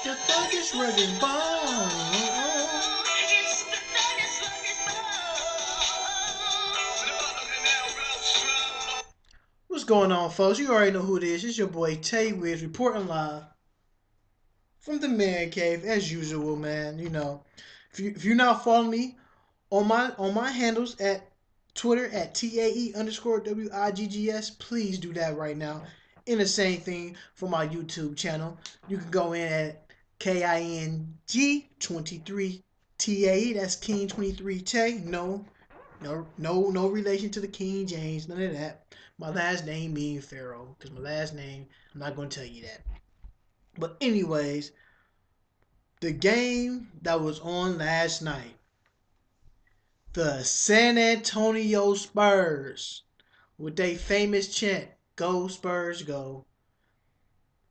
the thuggish rugged bone. What's going on, folks? You already know who it is. It's your boy Tay Wiz reporting live from the man cave as usual, man. You know, if you're not following me on my handles at Twitter at TAE_WIGGS, please do that right now. And the same thing for my YouTube channel. You can go in at KING23TAE. That's King 23 Tay. No relation to the King James. None of that. My last name means Pharaoh, because my last name, I'm not going to tell you that. But anyways, the game that was on last night, the San Antonio Spurs, with their famous chant, "Go Spurs, go."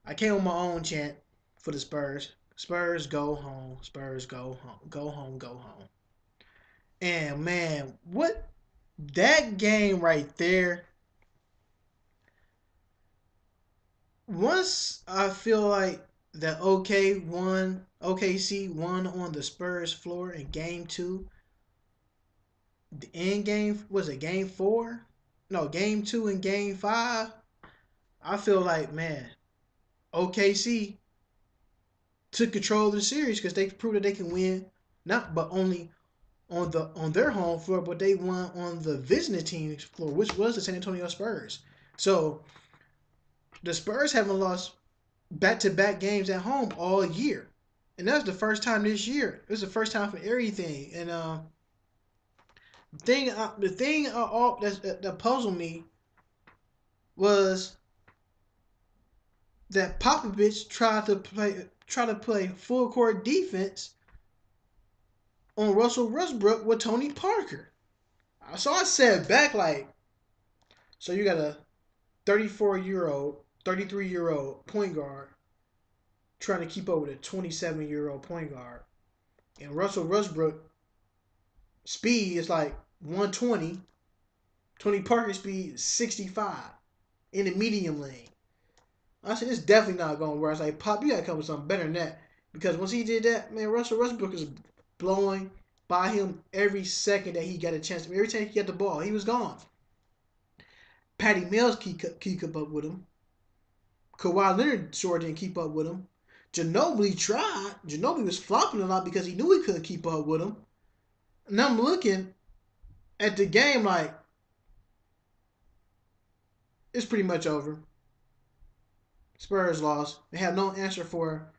I came with my own chant for the Spurs. Spurs go home. Spurs go home. Go home. Go home. And man, what that game right there. Once I feel like that OKC won on the Spurs floor in game two. The end game was it game four? No, game two and game five. I feel like, man, OKC took control of the series because they proved that they can win, not but only on their home floor, but they won on the visiting team's floor, which was the San Antonio Spurs. So the Spurs haven't lost back-to-back games at home all year, and that's the first time this year. It was the first time for everything. And the thing that puzzled me was that Popovich tried to play full court defense on Russell Westbrook with Tony Parker. So I said back like, so you got a 34-year-old, 33-year-old point guard trying to keep up with a 27-year-old point guard, and Russell Westbrook speed is like 120. Tony Parker speed is 65 in the medium lane. I said, it's definitely not going to work. I was like, Pop, you got to come with something better than that. Because once he did that, man, Russell Westbrook is blowing by him every second that he got a chance. Every time he got the ball, he was gone. Patty Mills keep up with him. Kawhi Leonard sure didn't keep up with him. Ginobili tried. Ginobili was flopping a lot because he knew he couldn't keep up with him. And I'm looking at the game like, it's pretty much over. Spurs lost. They have no answer for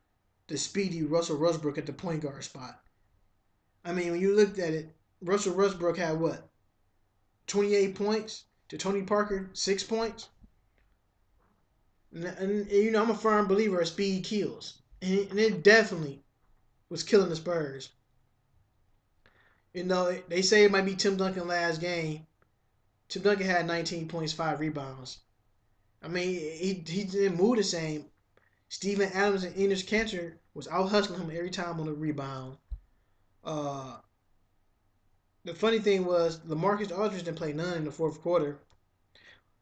the speedy Russell Westbrook at the point guard spot. I mean, when you looked at it, Russell Westbrook had what? 28 points to Tony Parker, 6 points. And you know, I'm a firm believer of speed kills. And it definitely was killing the Spurs. You know, they say it might be Tim Duncan last game. Tim Duncan had 19 points, 5 rebounds. I mean, he didn't move the same. Steven Adams and Enes Kanter was out hustling him every time on the rebound. Uh, the funny thing was LaMarcus Aldridge didn't play none in the fourth quarter.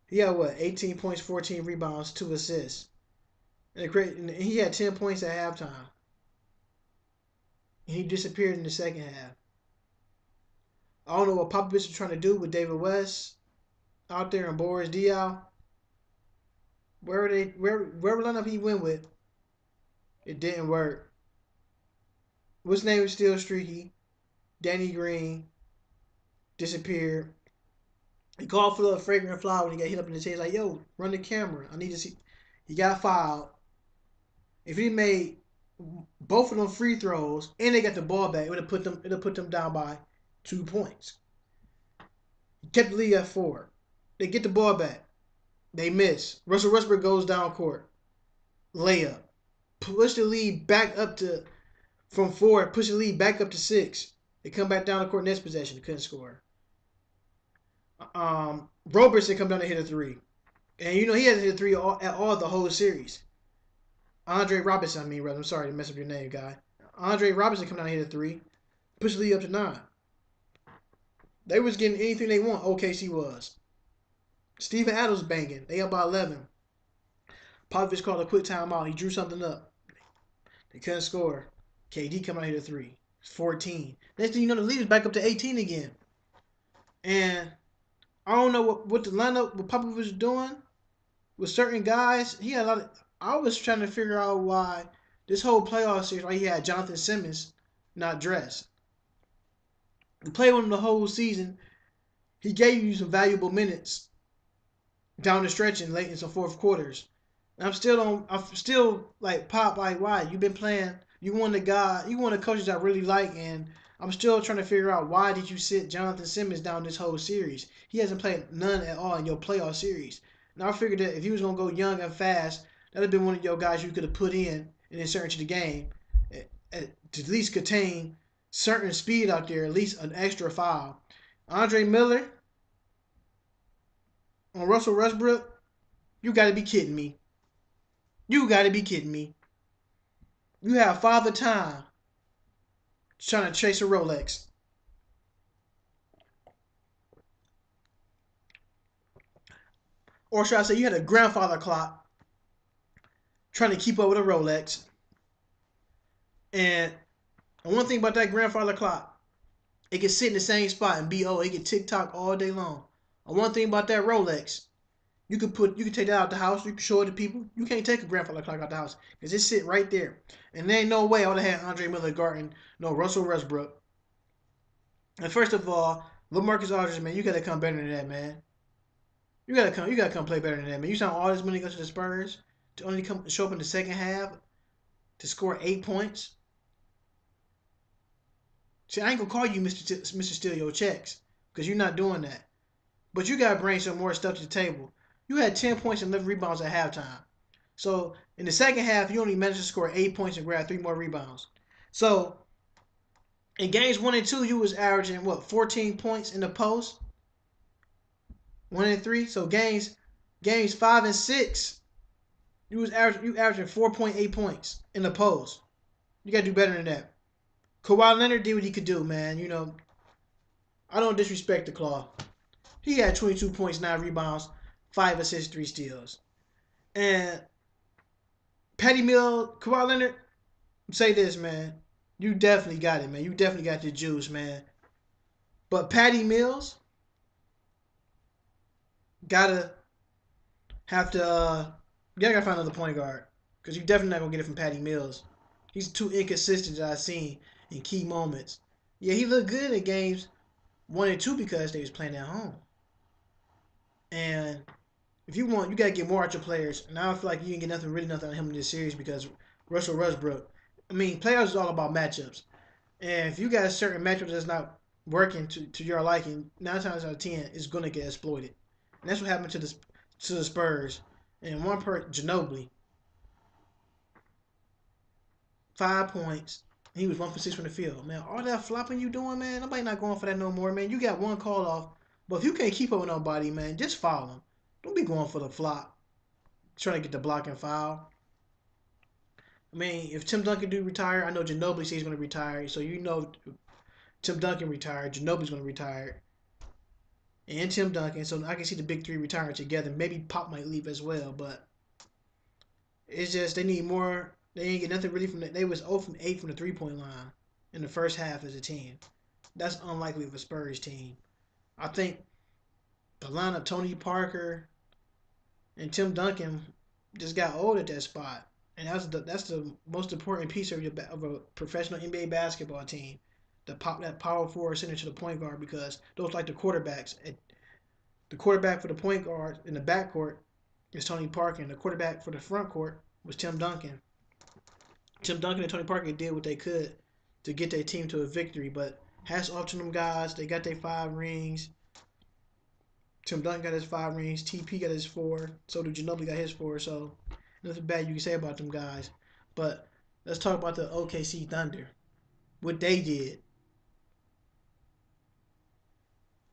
He had what, 18 points, 14 rebounds, 2 assists. And he had 10 points at halftime. And he disappeared in the second half. I don't know what Popovich was trying to do with David West out there and Boris Diaw. Wherever lineup he went with, it didn't work. What's name is still streaky. Danny Green disappeared. He called for the fragrant flower when he got hit up in the chest. Like, yo, run the camera. I need to see. He got fouled. If he made both of them free throws and they got the ball back, it would have put them down by 2 points. He kept the lead at 4. They get the ball back. They miss. Russell Westbrook goes down court. Layup. Push the lead back up to from 4. Push the lead back up to 6. They come back down the court next possession. They couldn't score. Robertson come down and hit a 3. And you know he hasn't hit a 3 at all the whole series. Andre Robertson, I'm sorry to mess up your name, guy. Andre Robertson come down and hit a 3. Push the lead up to 9. They was getting anything they want, OKC was. Steven Adams banging. They up by 11. Popovich called a quick timeout. He drew something up. He couldn't score. KD come out here to 3. 14. Next thing you know, the lead is back up to 18 again. And I don't know what the lineup, what Popovich was doing with certain guys. He had a lot of. I was trying to figure out why this whole playoff series, why he had Jonathan Simmons not dressed. He played with him the whole season. He gave you some valuable minutes down the stretch and late in some fourth quarters. And I'm still like Pop, like why? You've been playing, you want the guy, you want the coaches I really like, and I'm still trying to figure out why did you sit Jonathan Simmons down this whole series? He hasn't played none at all in your playoff series. Now I figured that if he was gonna go young and fast, that'd have been one of your guys you could have put in and insert into the game to at least contain certain speed out there, at least an extra foul. Andre Miller on Russell Westbrook, you got to be kidding me. You got to be kidding me. You have Father Time trying to chase a Rolex. Or should I say, you had a grandfather clock trying to keep up with a Rolex. And one thing about that grandfather clock, it can sit in the same spot and be old. It can tick tock all day long. And one thing about that Rolex, you can take that out the house. You can show it to people. You can't take a grandfather clock out the house because it's sitting right there. And there ain't no way I would have had Andre Miller guarding no Russell Westbrook. And first of all, LaMarcus Aldridge, man, you gotta come better than that, man. You gotta come play better than that, man. You saw all this money go to the Spurs to only come show up in the second half to score 8 points. See, I ain't gonna call you Mr. Steal Your Checks because you're not doing that. But you gotta bring some more stuff to the table. You had 10 points and 11 rebounds at halftime. So in the second half, you only managed to score 8 points and grab 3 more rebounds. So in games 1 and 2, you was averaging what 14 points in the post. 1 and 3. So games 5 and 6, you averaging 4.8 points in the post. You gotta do better than that. Kawhi Leonard did what he could do, man. You know, I don't disrespect the Claw. He had 22 points, 9 rebounds, 5 assists, 3 steals. And Patty Mills, Kawhi Leonard, say this, man. You definitely got it, man. You definitely got the juice, man. But Patty Mills gotta gotta find another point guard. Because you're definitely not gonna get it from Patty Mills. He's too inconsistent that I've seen in key moments. Yeah, he looked good in games 1 and 2 because they was playing at home. And if you want, you gotta get more out your players. And I don't feel like you can get nothing out of him in this series because Russell Westbrook. I mean, playoffs is all about matchups. And if you got a certain matchup that's not working to your liking, 9 times out of 10, it's gonna get exploited. And that's what happened to the Spurs. And one part, Ginobili, 5 points. He was 1 for 6 from the field. Man, all that flopping you doing, man, nobody not going for that no more, man. You got one call off. But if you can't keep up with nobody, man, just foul him. Don't be going for the flop. Trying to get the block and foul. I mean, if Tim Duncan do retire, I know Ginobili says he's going to retire. So you know Tim Duncan retired. Ginobili's going to retire. And Tim Duncan. So I can see the big three retiring together. Maybe Pop might leave as well. But it's just they need more. They ain't get nothing really from that. They was 0 from 8 from the 3-point line in the first half as a team. That's unlikely of a Spurs team. I think the lineup, Tony Parker and Tim Duncan, just got old at that spot. And that's the most important piece of a professional NBA basketball team. That power forward center to the point guard because those like the quarterbacks. The quarterback for the point guard in the backcourt is Tony Parker, and the quarterback for the front court was Tim Duncan. Tim Duncan and Tony Parker did what they could to get their team to a victory, but hats off to them guys. They got their 5 rings. Tim Duncan got his 5 rings. TP got his 4. So did Ginobili got his 4. So nothing bad you can say about them guys. But let's talk about the OKC Thunder. What they did.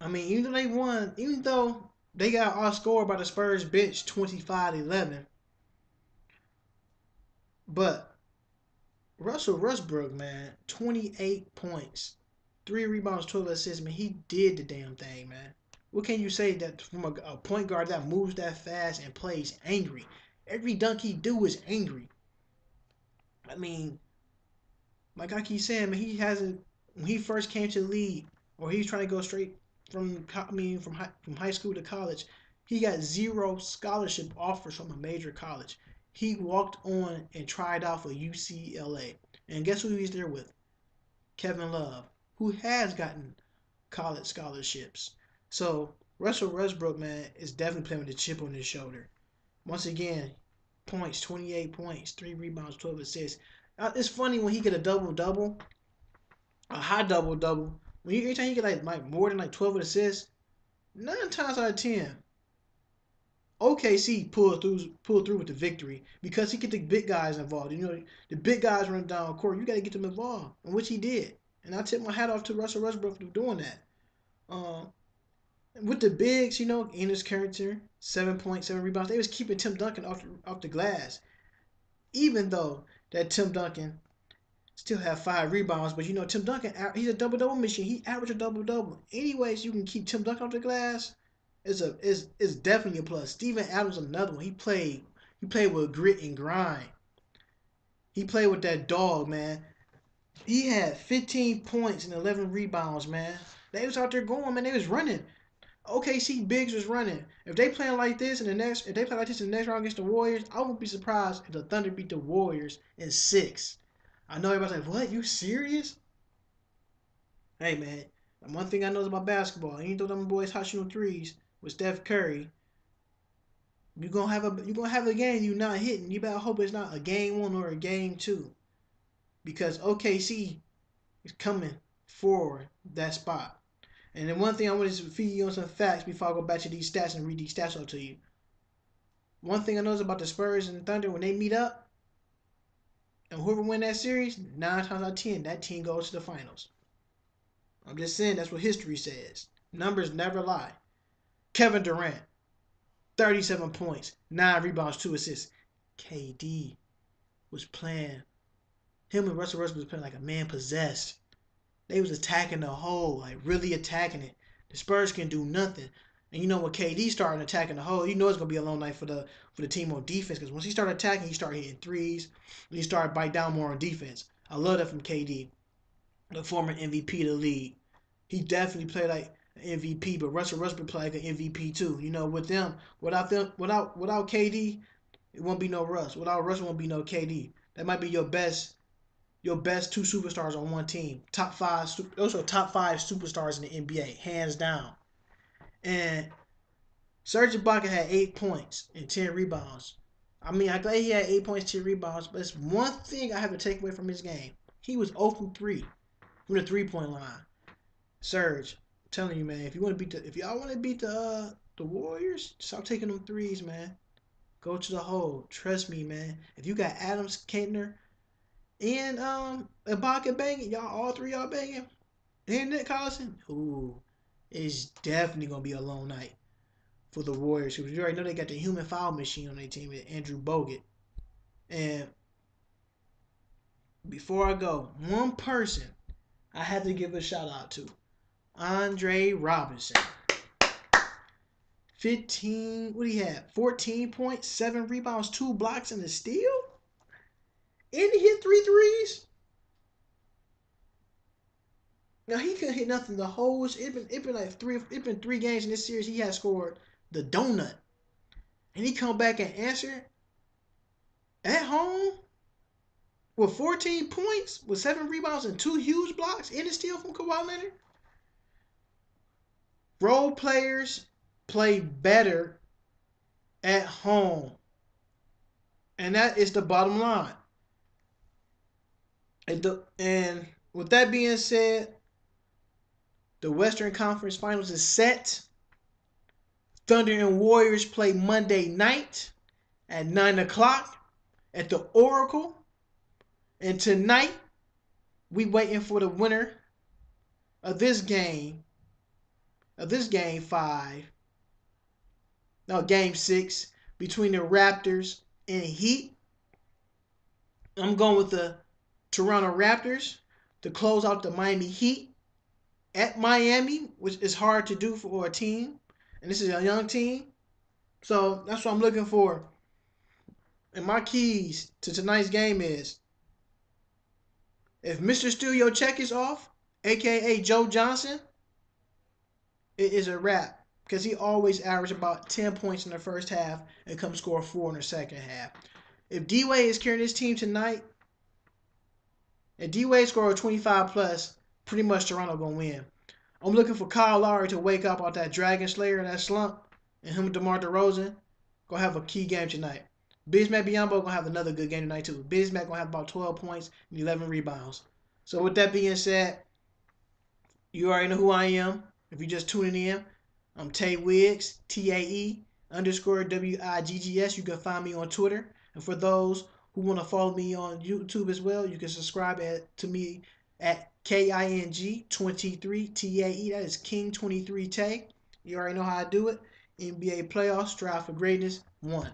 I mean, even though they won, even though they got outscored by the Spurs bench 25-11, but Russell Westbrook, man, 28 points, 3 rebounds, 12 assists, man, he did the damn thing, man. What can you say that from a point guard that moves that fast and plays angry? Every dunk he do is angry. I mean, Like I keep saying, man, he hasn't. When he first came to the league, or he's trying to go straight from, from high school to college, he got zero scholarship offers from a major college. He walked on and tried out for UCLA, and guess who he's there with? Kevin Love, who has gotten college scholarships. So Russell Westbrook, man, is definitely playing with a chip on his shoulder. Once again, points, 28 points, 3 rebounds, 12 assists. It's funny when he get a double double, a high double double. When you anytime you get like more than like 12 assists, 9 times out of 10, OKC pull through with the victory because he get the big guys involved. You know, the big guys run down court. You got to get them involved, and which he did. And I tip my hat off to Russell Westbrook for doing that. Um, with the bigs, you know, Enes Kanter, 7.7 rebounds. They was keeping Tim Duncan off the glass, even though that Tim Duncan still have 5 rebounds. But you know, Tim Duncan, he's a double double machine. He averaged a double double. Anyways, you can keep Tim Duncan off the glass. Is definitely a plus. Steven Adams, another one. He played with grit and grind. He played with that dog, man. He had 15 points and 11 rebounds, man. They was out there going, man. They was running. OKC Bigs was running. If they playing like this if they play like this in the next round against the Warriors, I wouldn't be surprised if the Thunder beat the Warriors in 6. I know everybody's like, "What? You serious?" Hey, man. One thing I know about basketball, ain't though them boys hot shooting threes with Steph Curry, you gonna have a game you not hitting. You better hope it's not a game 1 or a game 2 because OKC is coming for that spot. And then one thing I want to feed you on some facts before I go back to these stats and read these stats out to you. One thing I know is about the Spurs and Thunder when they meet up, and whoever win that series, 9 times out of 10, that team goes to the finals. I'm just saying that's what history says. Numbers never lie. Kevin Durant, 37 points, 9 rebounds, 2 assists. KD was playing. Him and Russell Westbrook was playing like a man possessed. They was attacking the hole, like really attacking it. The Spurs can do nothing. And you know when KD started attacking the hole, you know it's gonna be a long night for the team on defense. Because once he started attacking, he started hitting threes. And he started biting down more on defense. I love that from KD, the former MVP of the league. He definitely played like an MVP, but Russell Westbrook played like an MVP too. You know, without KD, it won't be no Russ. Without Russ, it won't be no KD. That might be your best 2 superstars on one team. Top 5, those are top 5 superstars in the NBA, hands down. And Serge Ibaka had 8 points and 10 rebounds. I mean, I'm glad he had 8 points, 10 rebounds, but it's one thing I have to take away from his game. He was 0 from 3 from the 3-point line. Serge, I'm telling you, man, if y'all want to beat the Warriors, stop taking them threes, man. Go to the hole. Trust me, man. If you got Adams, Kentner, and Ibaka banging, y'all all 3 y'all banging, and Nick Collison, ooh, it's definitely gonna be a long night for the Warriors. Because you already know they got the human foul machine on their team with Andrew Bogut. And before I go, one person I had to give a shout out to, Andre Robinson. 15, what do he have? 14 points, 7 rebounds, 2 blocks, and a steal? And he hit 3 threes? Now he couldn't hit nothing the whole. It been 3 games in this series. He has scored the donut, and he come back and answer at home with 14 points, with 7 rebounds and 2 huge blocks, and a steal from Kawhi Leonard. Role players play better at home, and that is the bottom line. And with that being said, the Western Conference Finals is set. Thunder and Warriors play Monday night at 9 o'clock at the Oracle. And tonight, we waiting for the winner of this game 5, no, game 6, between the Raptors and Heat. I'm going with the Toronto Raptors to close out the Miami Heat at Miami, which is hard to do for a team. And this is a young team. So that's what I'm looking for. And my keys to tonight's game is If Mr. Steal Your Check is off, aka Joe Johnson, it is a wrap. Because he always averaged about 10 points in the first half and come score 4 in the second half. If D-Wade is carrying his team tonight, and D-Wade scored 25 plus, pretty much Toronto gonna win. I'm looking for Kyle Lowry to wake up off that Dragon Slayer, that slump, and him and DeMar DeRozan gonna have a key game tonight. Bismack Biyombo gonna have another good game tonight too. Bismack gonna have about 12 points and 11 rebounds. So with that being said, you already know who I am. If you're just tuning in, I'm Tay Wiggs, TAE_WIGGS. You can find me on Twitter. And for those who want to follow me on YouTube as well, you can subscribe to me at KING23TAE. That is King 23 Tay. You already know how I do it. NBA playoffs, strive for greatness, 1.